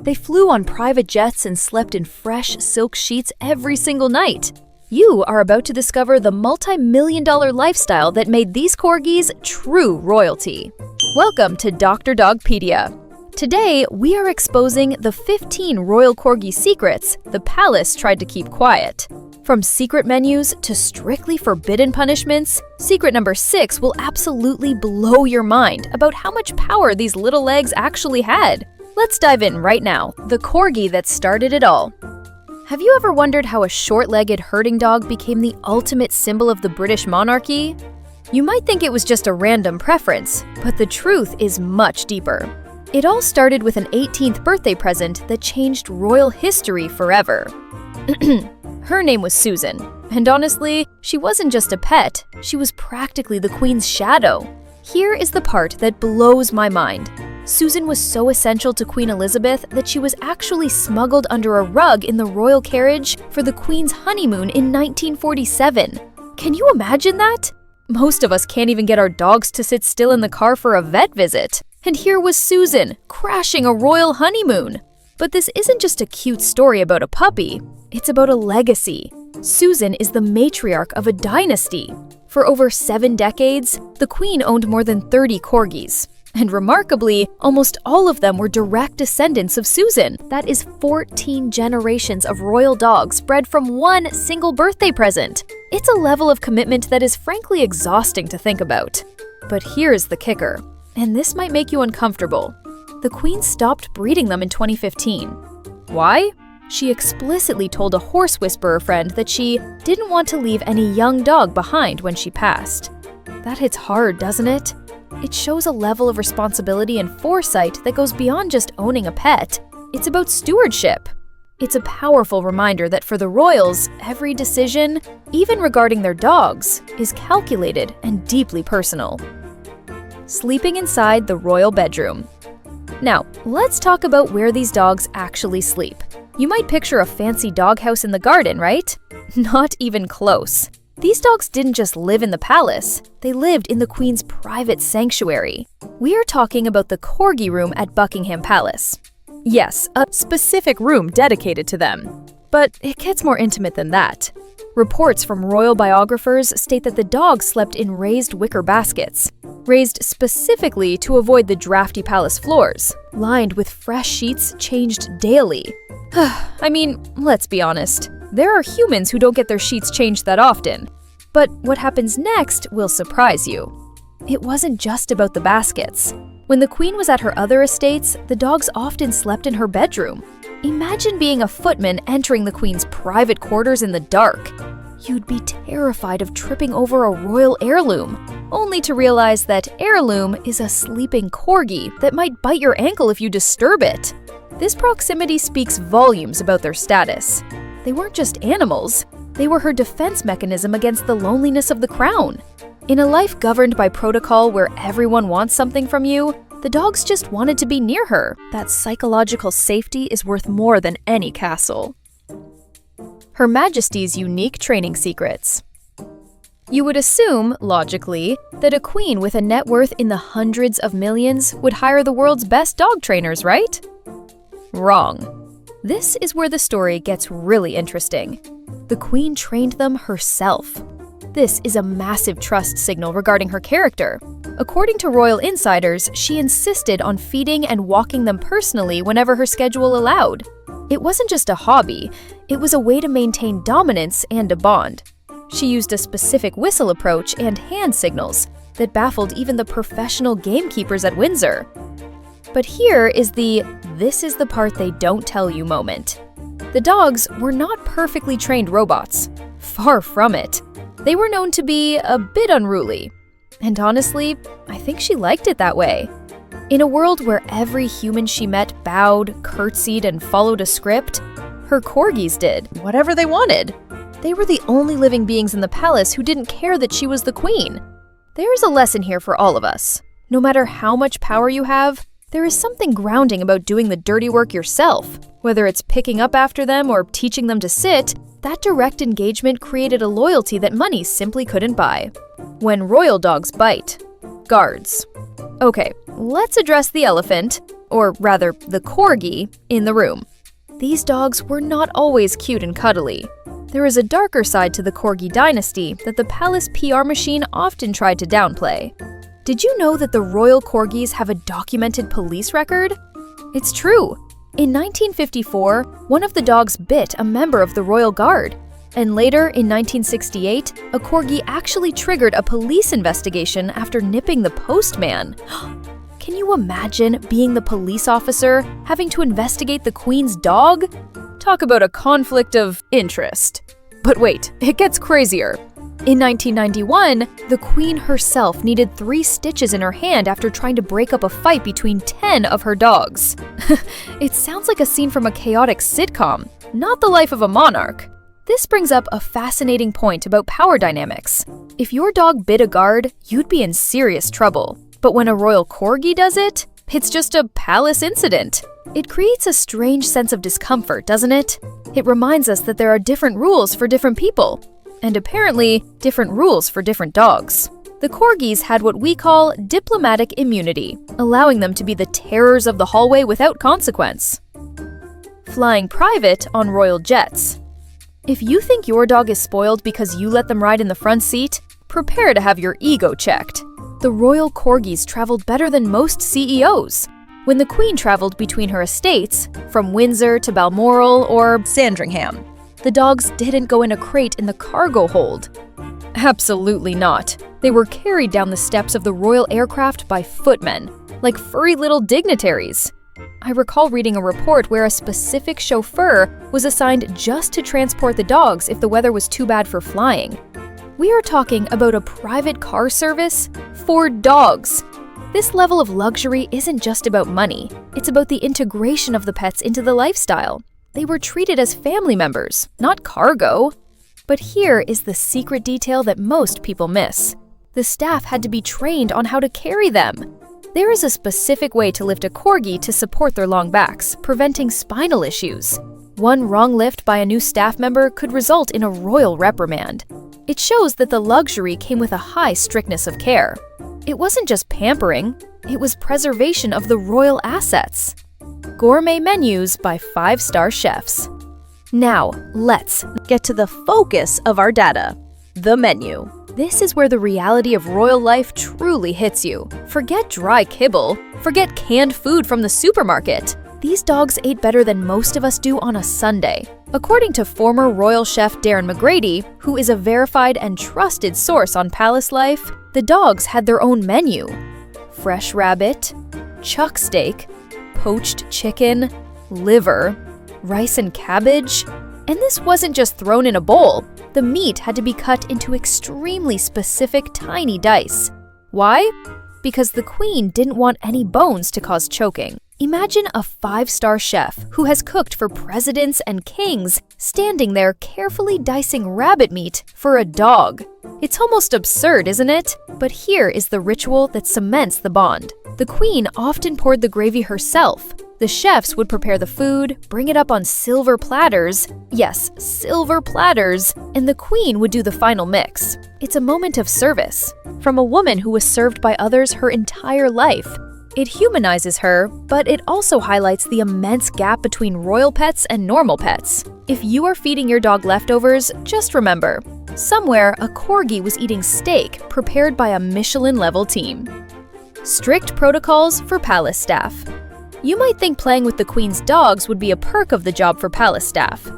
They flew on private jets and slept in fresh silk sheets every single night. You are about to discover the multi-million-dollar lifestyle that made these corgis true royalty. Welcome to Dr.DogPedia. Today, we are exposing the 15 Royal Corgi secrets the palace tried to keep quiet. From secret menus to strictly forbidden punishments, secret number 6 will absolutely blow your mind about how much power these little legs actually had. Let's dive in right now, the corgi that started it all. Have you ever wondered how a short-legged herding dog became the ultimate symbol of the British monarchy? You might think it was just a random preference, but the truth is much deeper. It all started with an 18th birthday present that changed royal history forever. Her name was Susan, and honestly, she wasn't just a pet, she was practically the Queen's shadow. Here is the part that blows my mind. Susan was so essential to Queen Elizabeth that she was actually smuggled under a rug in the royal carriage for the Queen's honeymoon in 1947. Can you imagine that? Most of us can't even get our dogs to sit still in the car for a vet visit. And here was Susan, crashing a royal honeymoon. But this isn't just a cute story about a puppy, it's about a legacy. Susan is the matriarch of a dynasty. For over 7 decades, the Queen owned more than 30 corgis. And remarkably, almost all of them were direct descendants of Susan. That is 14 generations of royal dogs bred from one single birthday present. It's a level of commitment that is frankly exhausting to think about. But here's the kicker, and this might make you uncomfortable. The Queen stopped breeding them in 2015. Why? She explicitly told a horse whisperer friend that she didn't want to leave any young dog behind when she passed. That hits hard, doesn't it? It shows a level of responsibility and foresight that goes beyond just owning a pet. It's about stewardship. It's a powerful reminder that for the royals, every decision, even regarding their dogs, is calculated and deeply personal. Sleeping inside the royal bedroom. Now, let's talk about where these dogs actually sleep. You might picture a fancy doghouse in the garden, right? Not even close. These dogs didn't just live in the palace, they lived in the Queen's private sanctuary. We are talking about the Corgi Room at Buckingham Palace. Yes, a specific room dedicated to them. But it gets more intimate than that. Reports from royal biographers state that the dogs slept in raised wicker baskets, raised specifically to avoid the drafty palace floors, lined with fresh sheets changed daily. I mean, let's be honest. There are humans who don't get their sheets changed that often. But what happens next will surprise you. It wasn't just about the baskets. When the Queen was at her other estates, the dogs often slept in her bedroom. Imagine being a footman entering the Queen's private quarters in the dark. You'd be terrified of tripping over a royal heirloom, only to realize that heirloom is a sleeping corgi that might bite your ankle if you disturb it. This proximity speaks volumes about their status. They weren't just animals, they were her defense mechanism against the loneliness of the crown. In a life governed by protocol where everyone wants something from you, the dogs just wanted to be near her. That psychological safety is worth more than any castle. Her Majesty's unique training secrets. You would assume, logically, that a queen with a net worth in the hundreds of millions would hire the world's best dog trainers, right? Wrong. This is where the story gets really interesting. The Queen trained them herself. This is a massive trust signal regarding her character. According to royal insiders, she insisted on feeding and walking them personally whenever her schedule allowed. It wasn't just a hobby, it was a way to maintain dominance and a bond. She used a specific whistle approach and hand signals that baffled even the professional gamekeepers at Windsor. But here is the "this is the part they don't tell you" moment. The dogs were not perfectly trained robots. Far from it. They were known to be a bit unruly. And honestly, I think she liked it that way. In a world where every human she met bowed, curtsied, and followed a script, her corgis did whatever they wanted. They were the only living beings in the palace who didn't care that she was the queen. There's a lesson here for all of us. No matter how much power you have, there is something grounding about doing the dirty work yourself. Whether it's picking up after them or teaching them to sit, that direct engagement created a loyalty that money simply couldn't buy. When royal dogs bite. Guards. Okay, let's address the elephant, or rather the Corgi, in the room. These dogs were not always cute and cuddly. There is a darker side to the Corgi dynasty that the palace PR machine often tried to downplay. Did you know that the Royal Corgis have a documented police record? It's true. In 1954, one of the dogs bit a member of the Royal Guard. And later, in 1968, a Corgi actually triggered a police investigation after nipping the postman. Can you imagine being the police officer, having to investigate the Queen's dog? Talk about a conflict of interest. But wait, it gets crazier. In 1991, the Queen herself needed 3 stitches in her hand after trying to break up a fight between 10 of her dogs. It sounds like a scene from a chaotic sitcom, not the life of a monarch. This brings up a fascinating point about power dynamics. If your dog bit a guard, you'd be in serious trouble. But when a Royal Corgi does it, it's just a palace incident. It creates a strange sense of discomfort, doesn't it? It reminds us that there are different rules for different people. And apparently, different rules for different dogs. The Corgis had what we call diplomatic immunity, allowing them to be the terrors of the hallway without consequence. Flying private on royal jets. If you think your dog is spoiled because you let them ride in the front seat, prepare to have your ego checked. The Royal Corgis traveled better than most CEOs. When the Queen traveled between her estates, from Windsor to Balmoral or Sandringham, the dogs didn't go in a crate in the cargo hold. Absolutely not. They were carried down the steps of the royal aircraft by footmen, like furry little dignitaries. I recall reading a report where a specific chauffeur was assigned just to transport the dogs if the weather was too bad for flying. We are talking about a private car service for dogs. This level of luxury isn't just about money. It's about the integration of the pets into the lifestyle. They were treated as family members, not cargo. But here is the secret detail that most people miss. The staff had to be trained on how to carry them. There is a specific way to lift a Corgi to support their long backs, preventing spinal issues. One wrong lift by a new staff member could result in a royal reprimand. It shows that the luxury came with a high strictness of care. It wasn't just pampering, it was preservation of the royal assets. Gourmet menus by 5-star chefs. Now, let's get to the focus of our data, the menu. This is where the reality of royal life truly hits you. Forget dry kibble, forget canned food from the supermarket. These dogs ate better than most of us do on a Sunday. According to former royal chef Darren McGrady, who is a verified and trusted source on palace life, the dogs had their own menu. Fresh rabbit, chuck steak, poached chicken, liver, rice and cabbage. And this wasn't just thrown in a bowl. The meat had to be cut into extremely specific tiny dice. Why? Because the Queen didn't want any bones to cause choking. Imagine a 5-star chef who has cooked for presidents and kings standing there carefully dicing rabbit meat for a dog. It's almost absurd, isn't it? But here is the ritual that cements the bond. The Queen often poured the gravy herself. The chefs would prepare the food, bring it up on silver platters, yes, silver platters, and the Queen would do the final mix. It's a moment of service, from a woman who was served by others her entire life. It humanizes her, but it also highlights the immense gap between royal pets and normal pets. If you are feeding your dog leftovers, just remember, somewhere a Corgi was eating steak prepared by a Michelin-level team. Strict protocols for palace staff. You might think playing with the Queen's dogs would be a perk of the job for palace staff.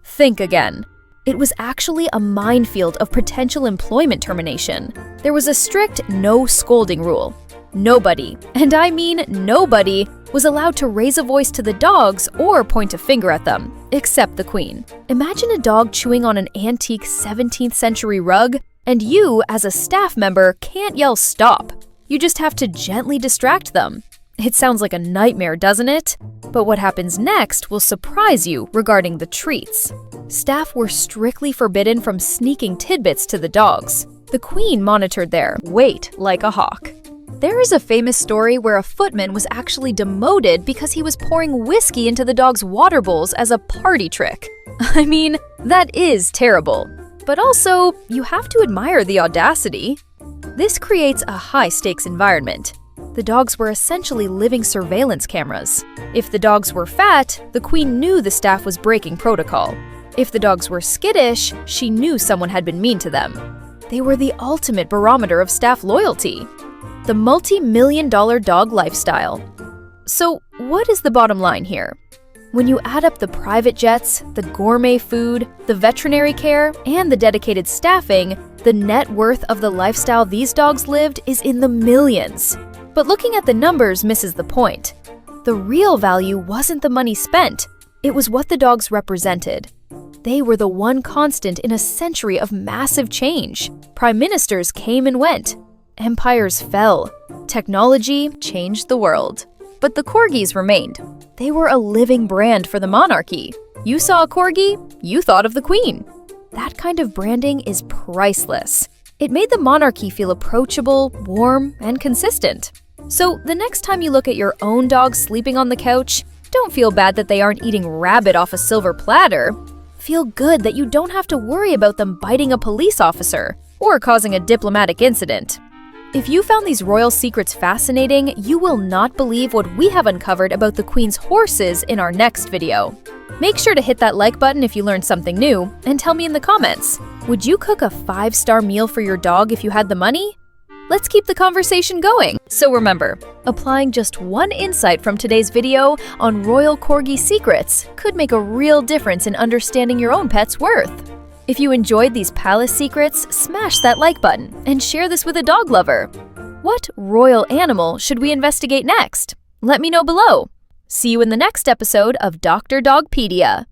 Think again. It was actually a minefield of potential employment termination. There was a strict no scolding rule. Nobody, and I mean nobody, was allowed to raise a voice to the dogs or point a finger at them, except the Queen. Imagine a dog chewing on an antique 17th century rug, and you, as a staff member, can't yell stop. You just have to gently distract them. It sounds like a nightmare, doesn't it? But what happens next will surprise you regarding the treats. Staff were strictly forbidden from sneaking tidbits to the dogs. The Queen monitored their weight like a hawk. There is a famous story where a footman was actually demoted because he was pouring whiskey into the dog's water bowls as a party trick. I mean, that is terrible. But also, you have to admire the audacity. This creates a high-stakes environment. The dogs were essentially living surveillance cameras. If the dogs were fat, the queen knew the staff was breaking protocol. If the dogs were skittish, she knew someone had been mean to them. They were the ultimate barometer of staff loyalty. The multi-million-dollar dog lifestyle. So, what is the bottom line here? When you add up the private jets, the gourmet food, the veterinary care, and the dedicated staffing, the net worth of the lifestyle these dogs lived is in the millions. But looking at the numbers misses the point. The real value wasn't the money spent, it was what the dogs represented. They were the one constant in a century of massive change. Prime ministers came and went. Empires fell. Technology changed the world. But the Corgis remained. They were a living brand for the monarchy. You saw a Corgi, you thought of the queen. That kind of branding is priceless. It made the monarchy feel approachable, warm, and consistent. So the next time you look at your own dog sleeping on the couch, don't feel bad that they aren't eating rabbit off a silver platter. Feel good that you don't have to worry about them biting a police officer or causing a diplomatic incident. If you found these royal secrets fascinating, you will not believe what we have uncovered about the Queen's horses in our next video. Make sure to hit that like button if you learned something new, and tell me in the comments, would you cook a 5-star meal for your dog if you had the money? Let's keep the conversation going. So remember, applying just one insight from today's video on Royal Corgi secrets could make a real difference in understanding your own pet's worth. If you enjoyed these palace secrets, smash that like button and share this with a dog lover. What royal animal should we investigate next? Let me know below. See you in the next episode of Dr. DogPedia.